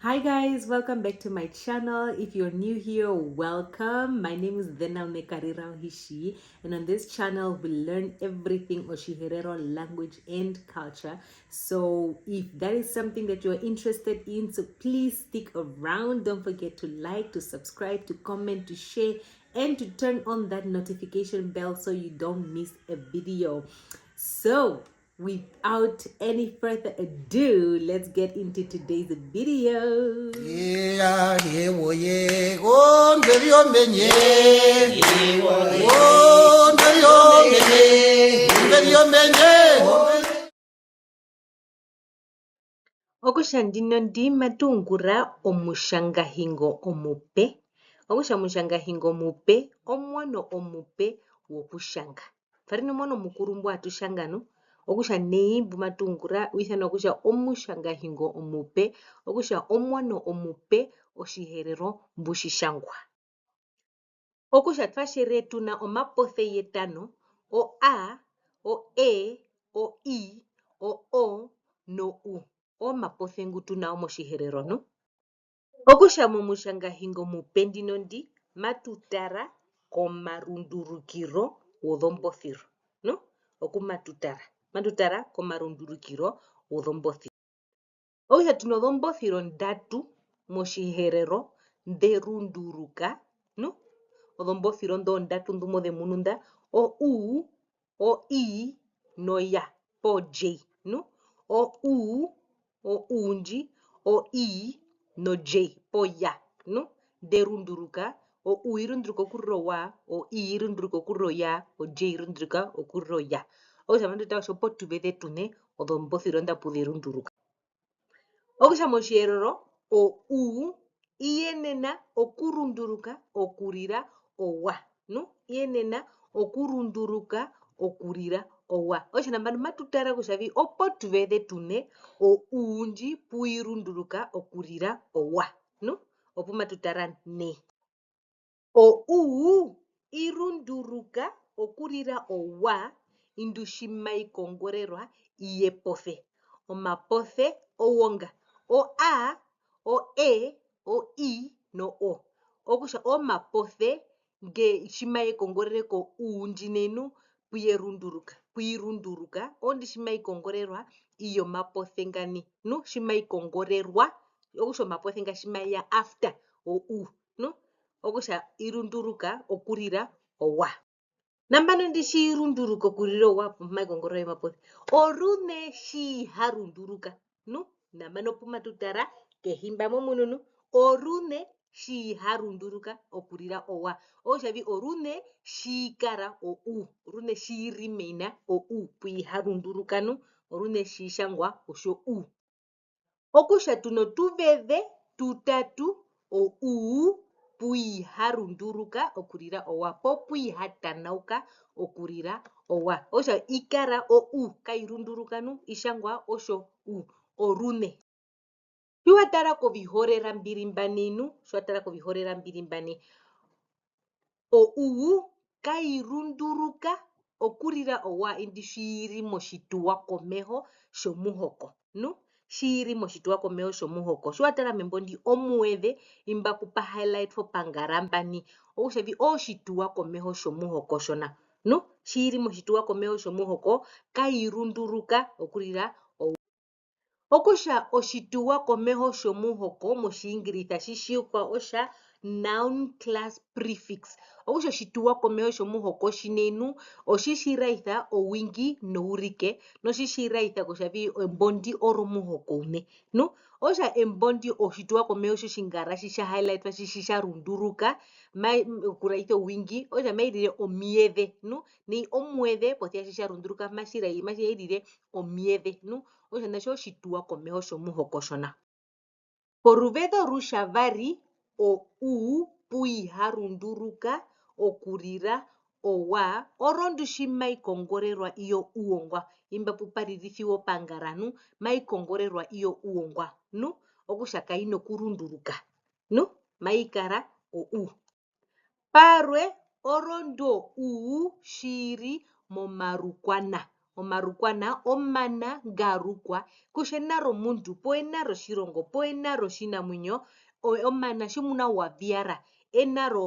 Hi guys, welcome back to my channel. If you're new here, welcome. My name is Dena Mekarira Hishi, and on this channel we learn everything Oshiherero language and culture. So if that is something that you're interested in, so please stick around. Don't forget to like, to subscribe, to comment, to share, and to turn on that notification bell so you don't miss a video. So without any further ado, let's get into today's video. Yeah, yeah, oh, yeah, oh, ndeli yomenye. Oh, ndeli yomenye. Ndeli yomenye. Okusha ndino ndi matungura omushangahingo omupe. Okusha mushangahingo omupe, omwano omupe wokushanga. Farino mwono mukuru mbu atushangano. Okusha neimbu matungura uithana okusha omushangahingo omupe. Okusha omwano omupe oshiherero mbushishangwa. Okusha twashere tuna omapothe yetano, o A, o E, o I, o no U. Omapothe ngu tuna omoshiherero no. Okusha momushangahingo mupe ndino ndi matutara komarundurukiro wodhombothiro. No? Matutara komarundurukiro wodhombothiro. Okusha tuna odhombothiro ndatu moshiherero nderunduruka. No? Odhombothiro ndo ndatu ndumo mununda o U, o I, no ya, po J, no? O unji, o I, no J, po ya, no? Derunduruka, o U irunduruka okuro wa, o I irunduruka okuro ya, o J irunduruka okuro ya. Okusha manduta oshopo tuvede tune, odhombothiro ndapu derunduruka. Okusha moshiherero, o U iyenena okurunduruka okurira owa, no? Iyenena okurunduruka okurira owa. Okusha nambano matutara kushavi opo tuvede tune o unji puirunduruka okurira owa, no? Opo matutara ne. O U irunduruka okurira owa indushimai kongorerwa iyepothe. Omapothe owonga. O A, o E, o I, no O. Okusha omapothe nge shimaye kongorere ko unji nenu puirunduruka ondi shimaye kongorerwa iyo mapothe ngani, no? Shimaye kongorerwa okusha omapothe nga shimaye ya after o U, no? Okusha irunduruka okurira owa. Nambano ndi shi irunduruka okurira owa pumaye kongorerwa mapothe. Orune shi harunduruka, no? Nambano pumatutara kehimba momununu orune shi harunduruka okurira owa. Oshavi orune shi kara o U, orune shi remaina o U pui harunduruka, no? Orune shi shangwa osho U. Okusha tuno tuvede tutatu o U pui harunduruka okurira owa, po pui hatanauka okurira owa. Osha ikara o U kairunduruka nu ishangwa osho U, orune. Shuatara kovihorera mbirimbani. O U kairunduruka okurira owa indi shiri moshituwa komeho shomuhoko, no? Shiri moshituwa komeho shomuhoko. Shuatara membondi omwedhe imbaku pa highlight fo pangarambani. Okushavi oshituwa komeho shomuhoko shona, no? Shiri moshituwa komeho shomuhoko kairunduruka okurira owa. Okusha oshituwa komeho shomuhoko moshiingilitha shishiukwa osha noun class prefix. Okusha oshituwa komeho shomuhoko shinenu oshishiraitha owingi nourike noshishiraitha kushavi embondi oromuhoko une, no? Osha embondi oshituwa komeho shoshingara shisha highlight shisha runduruka kuraitha owingi osha mairire omiedhe, no? Ni omwedhe pothia shisha runduruka mashirairire omiedhe, no? Osha nasho oshituwa komeho shomuhoko shona. Poruvedo rushavari o U pui harunduruka okurira owa orondu shimai kongorerwa iyo uongwa imbapu paririthiwo pangaranu maikongorerwa iyo uongwa, no? Okusha kaino kurunduruka, no? Maikara o U. Parwe orondo U shiri momarukwana. omarukwana omana ngarukwa kushe enaro muntu po enaro shirongo po enaro shinamwenyo omana shimuna waviara enaro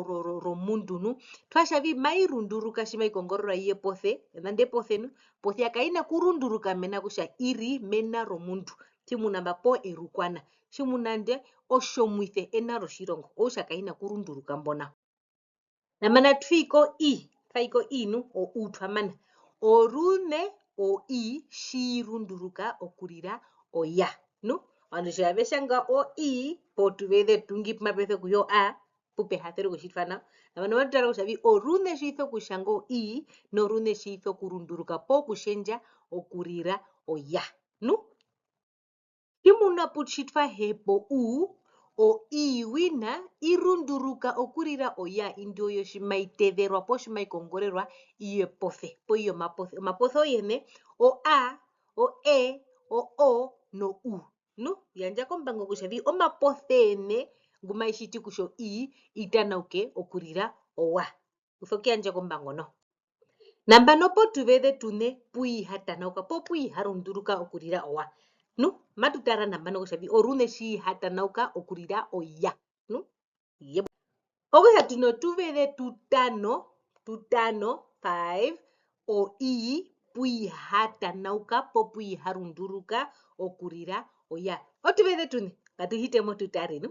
romundunu twashavi mairunduruka shimaikongororwa iye pothe nande pothenu pothe akaina kurunduruka mena kusha iri mena romuntu shimuna mapo erukwana shimunande oshomwithe enaro shirongo osha kaina kurunduruka mbona namana twiko inu o utwamana orune o shirunduruka okurira oya no vanhu shaveshanga o potuvede tungi mapethe kuyo a pupe hathero kushitfana na vanhu vatara kushavi orune shitho kushanga o norune shitho kurunduruka po kushenja okurira oya no shimuna puchitwa hepo o wina irunduruka okurira oya indioyo shimaitedherwa po shimaikongorerwa iye pothe po iyo mapothe omapothe oyene o a o o no no yanja kombango kushavi omapothe ene ngumaishiti kusho itanauke okurira owa uthoke yanja kombango no nambano potuvede tune puihatanauka po puiharunduruka okurira owa no matutara nambano kushavi orune shi hatanauka okurira oya no yebo okuya tuno tuvede tutano 5 o puihatanauka po puiharunduruka okurira oya otuvede tune katuhitemo tutare no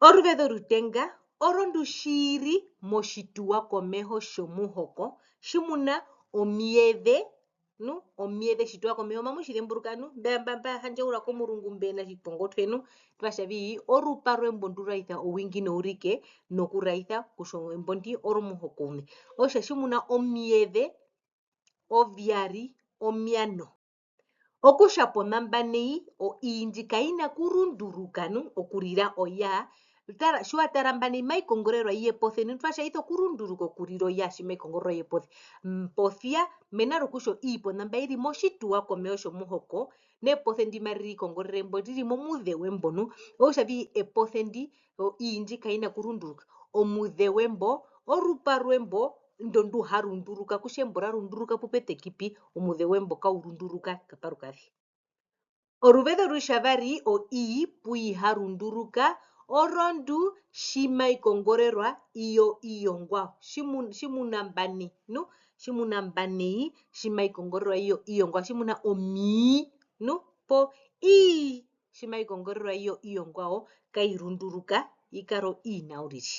oruvede rutenga orondu shiri moshituwa komeho shomuhoko shimuna omiedhe no omiedhe shituwa komeho mamushidhemburuka no mbamba handjaula komurungu mbena shipongo twenu twashavi orupa rwembondu raitha owingi nourike nokuraitha kusho embondi oromuhoko une osha shimuna omiedhe ovyari omiano okushapo nambanei o indi kaina kurunduruka no okurira oya shiwatara mbanei maikongorerwa iye pothe nitwasha itho kurunduruka okurira oya shimaikongorerwa iye pothe mpothia menaro kusho po namba iri moshituwa komeho shomuhoko nepothe ndi mariri kongorere mbo riri momudhe wembonu oshavi epothe ndi o indi kaina kurunduruka omudhe wembo orupa rwembo ndondu harunduruka kushembora runduruka pupete kipi omudhe wembo kaurunduruka kaparukavi oruvede rushavari o puiharunduruka orondu shimaikongorerwa iyo iyongwa shimuna mbani no shimuna mbanei shimaikongorerwa iyo iyongwa shimuna omi no po shimaikongorerwa iyo iyongwao kairunduruka ikaro nauriri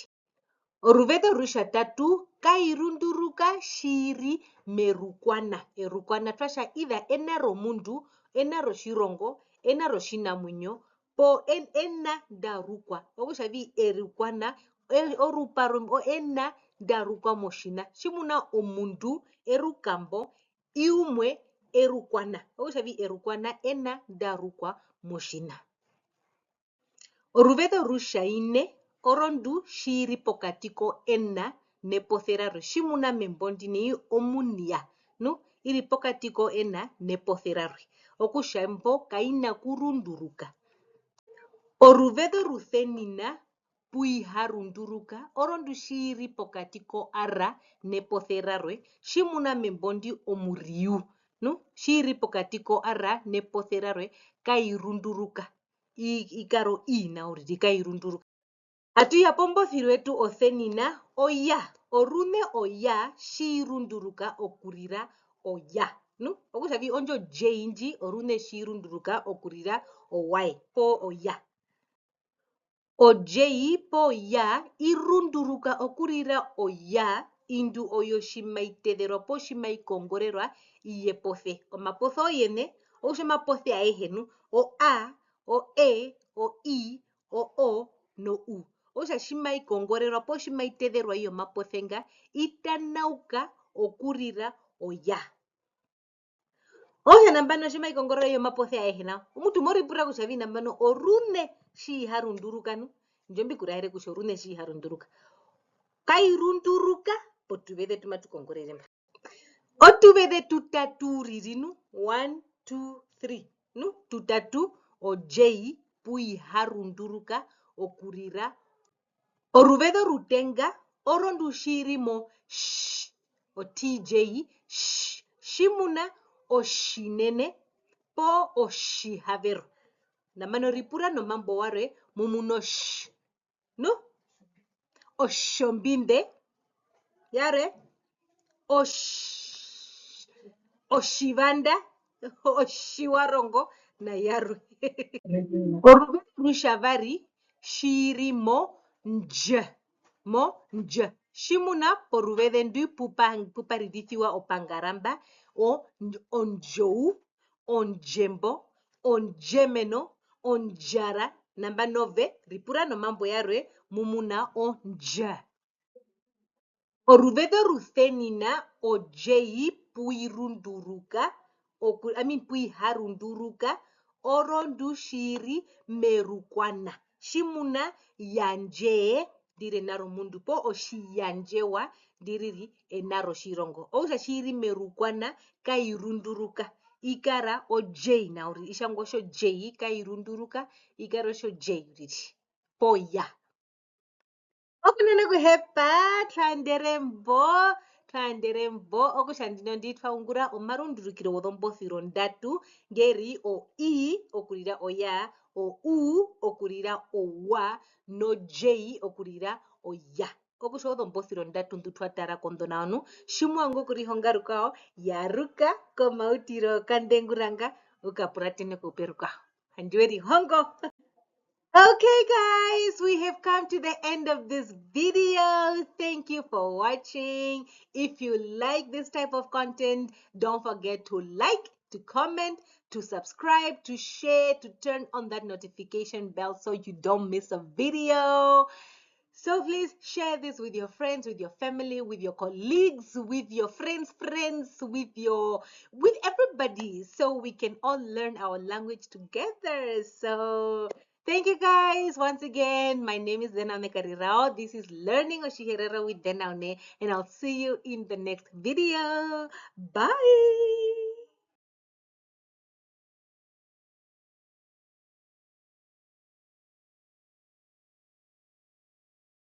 oruvede rushatatu kairunduruka shiri merukwana erukwana twasha idha enaro mundu enaro shirongo enaro shinamwenyo po ena darukwa okushavi erukwana orupa ena darukwa moshina shimuna omundu erukambo iumwe erukwana okushavi erukwana ena darukwa moshina oruvede rushaine orondu shiri pokati ko ena nepothe rarwe shimuna membondi nei omunia no iri pokati ko ena nepothe rarwe okushambo kaina kurunduruka oruvede ruthenina puiharunduruka orondu shiri pokati ko ara nepothe rarwe shimuna membondi omuriu no shiri pokati ko ara nepothe rarwe kairunduruka ikaro nauriri kairunduruka atuya pombothiri wetu othenina oya orune oya shirunduruka okurira oya no okushavi onjo inji orune shirunduruka okurira owai po oya o po ya irunduruka okurira oya indu oyo shimaitedherwa po shimaikongorerwa iye pothe omapothe oyene okusha mapothe aehenu o a o o o no osha shimaikongorerwa po shimaitedherwa iyo mapothe nga itanauka okurira oya osha nambano shimaikongorerwa iyo mapothe aehena omutu moripura kushavi nambano orune shiharunduruka no njombikurahere kusha orune shiharunduruka kairunduruka potuvede tumatukongorere mba otuvede tutatu ririnu 1 2 3 no tutatu o puiharunduruka okurira oruvede rutenga orondu shirimo o shimuna oshinene po oshihavero. Namano ripura nomambo ware mumuno sh. No? Oshombinde. Yare? Oshivanda. Oshiwarongo na yarwe. Orube rushavari shirimo nj. Mo nj. Shimuna poruvede ndu puparidithiwa opangaramba onjou, onjembo, onjemeno, onjara, namba 9 ripura nomambo yarwe mumuna onja. Oruvede ruthenina ojei puirunduruka, puiharunduruka, orondu shiri merukwana. Shimuna yanje dire naro mundu po oshiyanjewa diriri enaro shirongo. Ousha shiri merukwana kairunduruka. Ikara ojei nauri ishango sho jei kairunduruka ikara sho jei riri. Poya. Okunene kuhepa twanderembo okushandino nditwaungura omarundurukiro wodhombothiro ndatu ngeri o I okulira oya, o U okulira owa, no J okulira oya. Okusho odhombothiro ndatu ndu twatara kondona onu. Shimwango kuri hongarukao yaruka komautiro kandenguranga ukapuratene kuperuka. Hanjweri hongo. Okay guys, we have come to the end of this video. Thank you for watching. If you like this type of content, don't forget to like, to comment, to subscribe, to share, to turn on that notification bell so you don't miss a video. So please share this with your friends, with your family, with your colleagues, with your friends, with everybody, so we can all learn our language together. So thank you guys once again. My name is Denaune Karirao. This is Learning Oshiherero with Denaune, and I'll see you in the next video. Bye.